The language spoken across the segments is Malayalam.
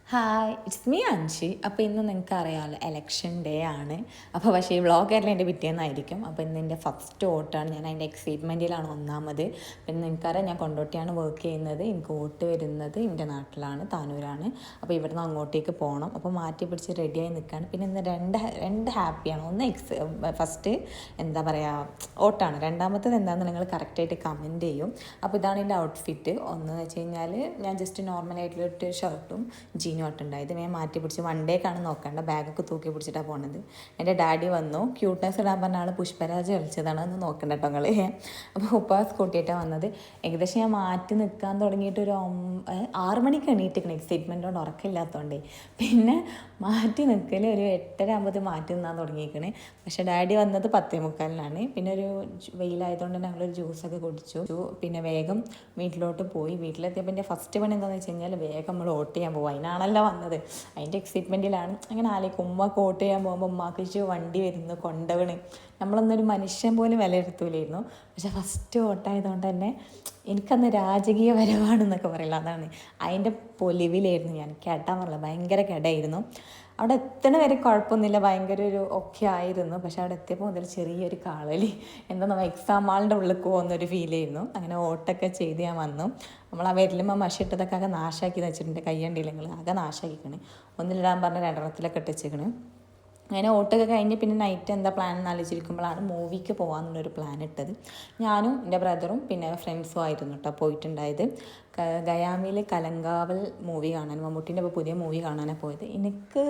Hi it's me Anshi. അപ്പോൾ ഇന്ന് നിങ്ങൾക്ക് അറിയാമല്ലോ എലക്ഷൻ ഡേ ആണ്. അപ്പോൾ പക്ഷേ ഈ വ്ളോഗെല്ലാം എൻ്റെ പിറ്റേന്നായിരിക്കും. അപ്പോൾ ഇന്ന് എൻ്റെ ഫസ്റ്റ് വോട്ടാണ്. ഞാൻ അതിൻ്റെ എക്സൈറ്റ്മെൻറ്റിലാണ് ഒന്നാമത്. പിന്നെ നിങ്ങൾക്കറിയാം ഞാൻ കൊണ്ടോട്ടിയാണ് വർക്ക് ചെയ്യുന്നത്. എനിക്ക് വോട്ട് വരുന്നത് എൻ്റെ നാട്ടിലാണ്, താനൂരാണ്. അപ്പോൾ ഇവിടുന്ന് അങ്ങോട്ടേക്ക് പോകണം. അപ്പോൾ മാറ്റി പിടിച്ച് റെഡിയായി നിൽക്കുകയാണ്. പിന്നെ ഇന്ന് രണ്ട് ഹാപ്പിയാണ്. ഒന്ന് ഫസ്റ്റ് എന്താ പറയുക വോട്ടാണ്. രണ്ടാമത്തത് എന്താണെന്ന് നിങ്ങൾ കറക്റ്റായിട്ട് കമൻറ്റ് ചെയ്യും. അപ്പോൾ ഇതാണ് എൻ്റെ ഔട്ട്ഫിറ്റ്. ഒന്ന് വെച്ച് കഴിഞ്ഞാൽ ഞാൻ ജസ്റ്റ് നോർമലായിട്ടുള്ളൊരു ഷർട്ടും ജീനുമായിട്ടുണ്ടായത് ഞാൻ മാറ്റി പിടിച്ച് വൺ ഡേക്കാണ് നോക്കേണ്ട, ബാഗൊക്കെ തൂക്കി പിടിച്ചിട്ടാണ് പോണത്. എൻ്റെ ഡാഡി വന്നു, ക്യൂട്ട്നെസ് ഇടാൻ പറഞ്ഞ ആൾ പുഷ്പരാജ് കളിച്ചതാണ്, ഒന്ന് നോക്കണ്ട കേട്ടോ നിങ്ങൾ. അപ്പോൾ ഉപ്പ സ്കൂട്ടിയിട്ടാണ് വന്നത്. ഏകദേശം ഞാൻ മാറ്റി നിൽക്കാൻ തുടങ്ങിയിട്ട് ഒരു 6 മണിക്ക് എണീറ്റിക്കണം, എക്സൈറ്റ്മെൻറ്റ് കൊണ്ട് ഉറക്കമില്ലാത്തതുകൊണ്ടേ. പിന്നെ മാറ്റി നിൽക്കൽ ഒരു 8:30 ആകുമ്പോൾ മാറ്റി നിന്നാൻ തുടങ്ങിയിരിക്കണേ. പക്ഷേ ഡാഡി വന്നത് 10:45. പിന്നെ ഒരു വെയിലായതുകൊണ്ട് ഞങ്ങളൊരു ജ്യൂസൊക്കെ കുടിച്ചു. പിന്നെ വേഗം വീട്ടിലോട്ട് പോയി. വീട്ടിലെത്തിയപ്പോൾ എൻ്റെ ഫസ്റ്റ് പണി എന്താണെന്ന് വെച്ച് കഴിഞ്ഞാൽ വേഗം നമ്മൾ വോട്ട് ചെയ്യാൻ പോകും. അതിനാണല്ലോ വന്നത്, അതിൻ്റെ എക്സൈറ്റ്മെൻറ്റിലാണ്. അങ്ങനെ ആലോചിക്കും ഉമ്മക്ക് വോട്ട് ചെയ്യാൻ പോകുമ്പോൾ ഉമ്മാക്ക് വണ്ടി വരുന്നു കൊണ്ടവണ്, നമ്മളൊന്നൊരു മനുഷ്യൻ പോലും വിലയിരുത്തൂലായിരുന്നു. പക്ഷെ ഫസ്റ്റ് വോട്ടായതുകൊണ്ട് തന്നെ എനിക്കന്ന് രാജകീയ വരവാണെന്നൊക്കെ പറയില്ല, അതാണ് അതിൻ്റെ പൊലിവിലായിരുന്നു ഞാൻ. കേട്ടാൻ പറഞ്ഞില്ല, ഭയങ്കര കേടായിരുന്നു. അവിടെ എത്തണ വരെ കുഴപ്പമൊന്നുമില്ല, ഭയങ്കര ഒരു ഒക്കെ ആയിരുന്നു. പക്ഷെ അവിടെ എത്തിയപ്പോൾ മുതൽ ചെറിയൊരു കാളലി, എന്താ നമ്മൾ എക്സാം ഹാളിൻ്റെ ഉള്ളിലേക്ക് പോകുന്നൊരു ഫീലായിരുന്നു. അങ്ങനെ വോട്ടൊക്കെ ചെയ്ത് ഞാൻ വന്നു. നമ്മൾ ആ വിരലുമ്പോൾ മഷി ഇട്ടതൊക്കെ ആകെ നാശാക്കി വെച്ചിട്ടുണ്ട്, കയ്യണ്ടിയിൽ നിങ്ങൾ ആകെ നാശാക്കിക്കണ്. ഒന്നിലിടാൻ പറഞ്ഞ രണ്ടെണ്ണത്തിലൊക്കെ ഇട്ടിച്ചേക്കണ്. അങ്ങനെ വോട്ടൊക്കെ കഴിഞ്ഞ് പിന്നെ നൈറ്റ് എന്താ പ്ലാൻ എന്ന് ആലോചിച്ചിരിക്കുമ്പോഴാണ് മൂവിക്ക് പോകാമെന്നുള്ളൊരു പ്ലാൻ ഇട്ടത്. ഞാനും എൻ്റെ ബ്രദറും പിന്നെ ഫ്രണ്ട്സും ആയിരുന്നു കേട്ടോ പോയിട്ടുണ്ടായത്. ഗയാമിൽ കലങ്കാവൽ മൂവി കാണാൻ, മമ്മൂട്ടീൻ്റെ ഇപ്പോൾ പുതിയ മൂവി കാണാനാണ് പോയത്. എനിക്ക്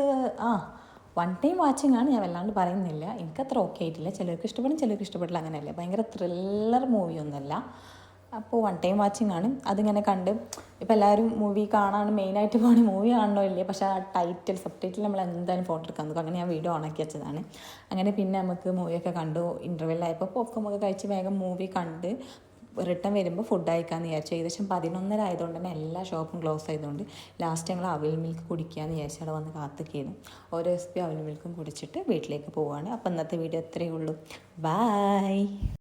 വൺ ടൈം വാച്ചിങ് ആണ്, ഞാൻ വല്ലാണ്ട് പറയുന്നില്ല. എനിക്കത്ര ഓക്കെ ആയിട്ടില്ല. ചിലർക്ക് ഇഷ്ടപ്പെടും, ചിലർക്ക് ഇഷ്ടപ്പെട്ടില്ല, അങ്ങനെയല്ലേ. ഭയങ്കര ത്രില്ലർ മൂവിയൊന്നുമല്ല. അപ്പോൾ വൺ ടൈം വാച്ചിങ് ആണ്. അതിങ്ങനെ കണ്ട് ഇപ്പോൾ എല്ലാവരും മൂവി കാണാൻ മെയിനായിട്ട് പോകണ മൂവി കാണണോ ഇല്ലേ, പക്ഷേ ആ ടൈറ്റിൽ സബ് ടൈറ്റിൽ നമ്മൾ എന്തായാലും ഫോട്ടോ എടുക്കാൻ നോക്കും. അങ്ങനെ ഞാൻ വീഡിയോ ഓണാക്കി വെച്ചതാണ്. അങ്ങനെ പിന്നെ നമുക്ക് മൂവിയൊക്കെ കണ്ടു. ഇൻ്റർവെല്ലായപ്പോൾ പോപ്കോമൊക്കെ കഴിച്ച് വേഗം മൂവി കണ്ട് റിട്ടേൺ വരുമ്പോൾ ഫുഡ് കഴിക്കാമെന്ന് വിചാരിച്ചു. ഏകദേശം 11:30 ആയതുകൊണ്ട് തന്നെ എല്ലാ ഷോപ്പും ക്ലോസ് ആയതുകൊണ്ട് ലാസ്റ്റ് ഞങ്ങൾ അവിൽ മിൽക്ക് കുടിക്കാമെന്ന് വിചാരിച്ചു അവിടെ വന്ന് കാത്തുകയായിരുന്നു. ഓരോ SP അവിൽ മിൽക്കും കുടിച്ചിട്ട് വീട്ടിലേക്ക് പോവുകയാണ്. അപ്പോൾ ഇന്നത്തെ വീഡിയോ ഇത്രയേ ഉള്ളൂ. ബൈ.